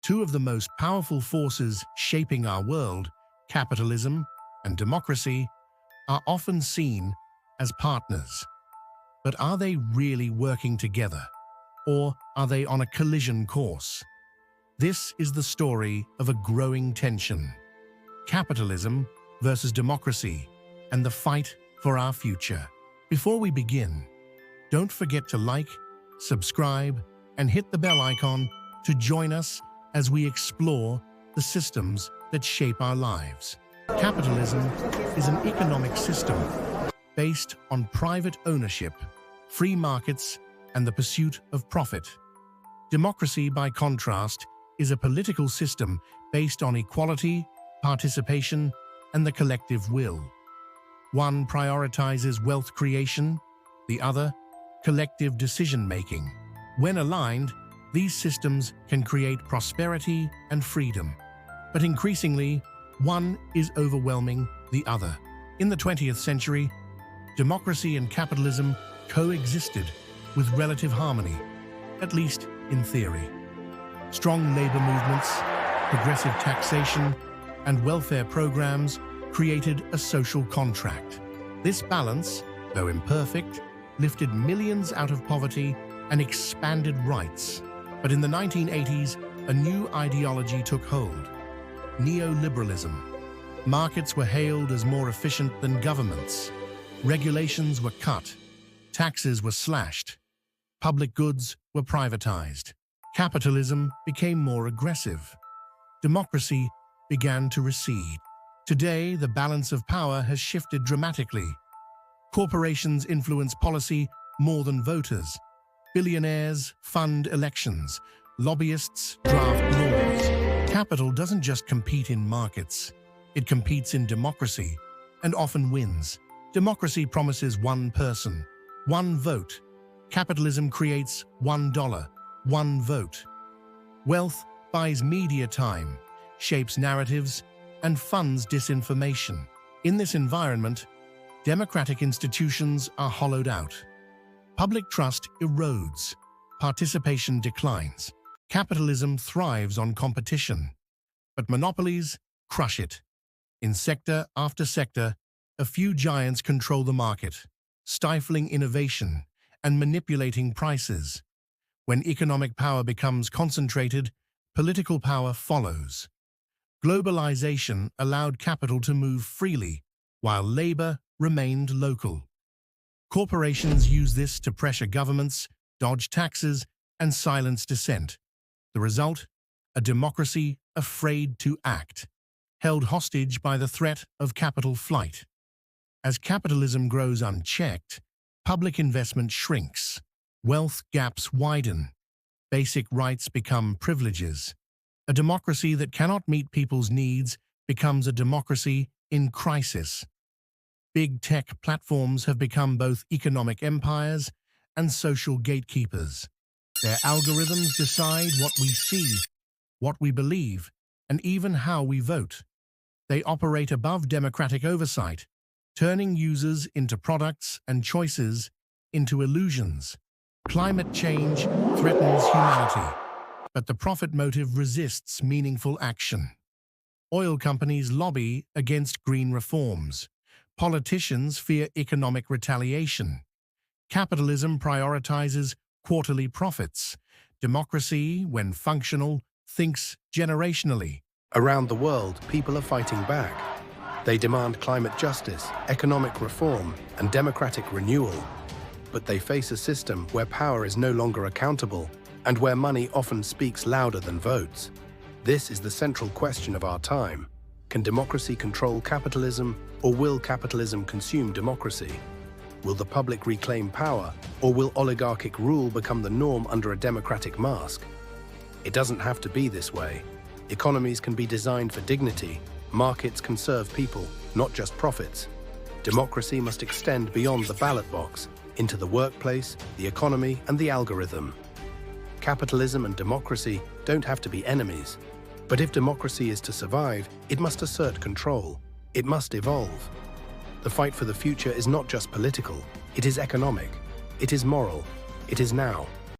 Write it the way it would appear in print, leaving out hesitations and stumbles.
Two of the most powerful forces shaping our world, capitalism and democracy, are often seen as partners. But are they really working together? Or are they on a collision course? This is the story of a growing tension. Capitalism versus democracy and the fight for our future. Before we begin, don't forget to like, subscribe, and hit the bell icon to join us as we explore the systems that shape our lives. Capitalism is an economic system based on private ownership, free markets, and the pursuit of profit. Democracy, by contrast, is a political system based on equality, participation, and the collective will. One prioritizes wealth creation, the other, collective decision-making. When aligned, these systems can create prosperity and freedom. But increasingly, one is overwhelming the other. In the 20th century, democracy and capitalism coexisted with relative harmony, at least in theory. Strong labor movements, progressive taxation, and welfare programs created a social contract. This balance, though imperfect, lifted millions out of poverty and expanded rights. But in the 1980s, a new ideology took hold: neoliberalism. Markets were hailed as more efficient than governments. Regulations were cut. Taxes were slashed. Public goods were privatized. Capitalism became more aggressive. Democracy began to recede. Today, the balance of power has shifted dramatically. Corporations influence policy more than voters. Billionaires fund elections. Lobbyists draft laws. Capital doesn't just compete in markets. It competes in democracy, and often wins. Democracy promises one person, one vote. Capitalism creates $1, one vote. Wealth buys media time, shapes narratives, and funds disinformation. In this environment, democratic institutions are hollowed out. Public trust erodes. Participation declines. Capitalism thrives on competition, but monopolies crush it. In sector after sector, a few giants control the market, stifling innovation and manipulating prices. When economic power becomes concentrated, political power follows. Globalization allowed capital to move freely, while labor remained local. Corporations use this to pressure governments, dodge taxes, and silence dissent. The result? A democracy afraid to act, held hostage by the threat of capital flight. As capitalism grows unchecked, public investment shrinks, wealth gaps widen, basic rights become privileges. A democracy that cannot meet people's needs becomes a democracy in crisis. Big tech platforms have become both economic empires and social gatekeepers. Their algorithms decide what we see, what we believe, and even how we vote. They operate above democratic oversight, turning users into products and choices into illusions. Climate change threatens humanity, but the profit motive resists meaningful action. Oil companies lobby against green reforms. Politicians fear economic retaliation. Capitalism prioritizes quarterly profits. Democracy, when functional, thinks generationally. Around the world, people are fighting back. They demand climate justice, economic reform, and democratic renewal. But they face a system where power is no longer accountable and where money often speaks louder than votes. This is the central question of our time. Can democracy control capitalism, or will capitalism consume democracy? Will the public reclaim power, or will oligarchic rule become the norm under a democratic mask? It doesn't have to be this way. Economies can be designed for dignity. Markets can serve people, not just profits. Democracy must extend beyond the ballot box, into the workplace, the economy, and the algorithm. Capitalism and democracy don't have to be enemies. But if democracy is to survive, it must assert control. It must evolve. The fight for the future is not just political, it is economic, it is moral, it is now.